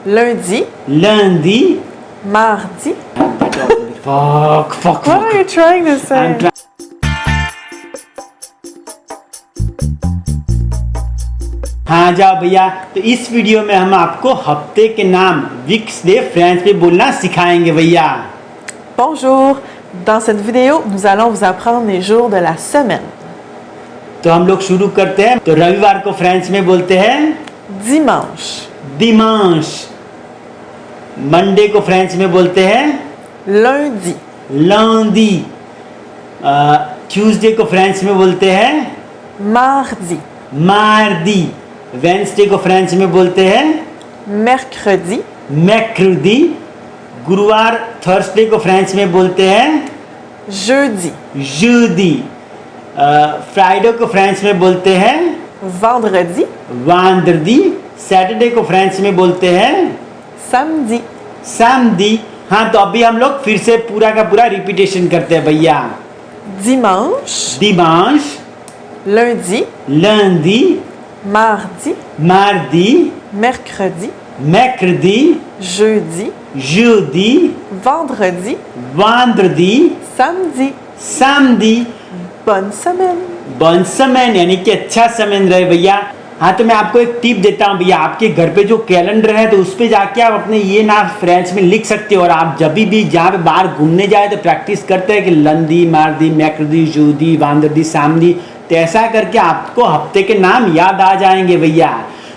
lundi, lundi, mardi. fuck. What are you trying to say? I'm trying. हाँ जाओ भैया। तो इस वीडियो में हम आपको हफ्ते के नाम वीक्स डे फ्रेंच में बोलना सिखाएंगे भैया। Bonjour! Dans cette vidéo, nous allons vous apprendre les jours de la semaine. तो हम लोग शुरू करते हैं। तो रविवार को फ्रेंच में बोलते हैं Dimanche, dimanche। मंडे को फ्रेंच में बोलते हैं lundi, lundi। ट्यूसडे को फ्रेंच में बोलते हैं mardi, mardi। वेंसडे को फ्रेंच में बोलते हैं mercredi, mercredi। गुरुवार थर्सडे को फ्रेंच में बोलते हैं jeudi, jeudi। फ्राइडे को फ्रेंच में बोलते हैं vendredi, vendredi। सैटरडे को फ्रेंच में बोलते हैं samedi, samedi। हाँ तो अभी हम लोग फिर से पूरा का पूरा रिपीटेशन करते हैं भैया। dimanche, dimanche, lundi, lundi, mardi, mardi, mercredi, mercredi, jeudi, jeudi, vendredi, vendredi, samedi. samedi। Bonne semaine! bonne semaine यानी कि अच्छा समय रहे भैया। हाँ तो मैं आपको एक टिप देता हूँ भैया। आपके घर पे जो कैलेंडर है तो उस पे जाके आप अपने ये नाम फ्रेंच में लिख सकते हो। और आप जब भी जहाँ पे बाहर घूमने जाए तो प्रैक्टिस करते हैं कि लंदी, मार्दी, मैक्रदी, जूदी, वांदरदी, सामदी। तो ऐसा करके आपको हफ्ते के नाम याद आ जाएंगे भैया।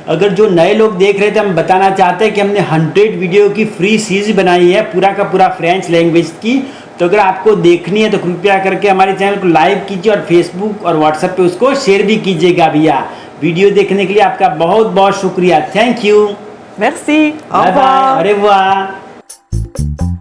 अगर जो नए लोग देख रहे थे, हम बताना चाहते हैं कि हमने 100 वीडियो की फ्री सीरीज बनाई है पूरा का पूरा फ्रेंच लैंग्वेज की। तो अगर आपको देखनी है तो कृपया करके हमारे चैनल को लाइक कीजिए और फेसबुक और व्हाट्सएप पे उसको शेयर भी कीजिएगा भैया। वीडियो देखने के लिए आपका बहुत बहुत शुक्रिया। Thank you. Merci! Au bye bye. revoir! अरे वाह।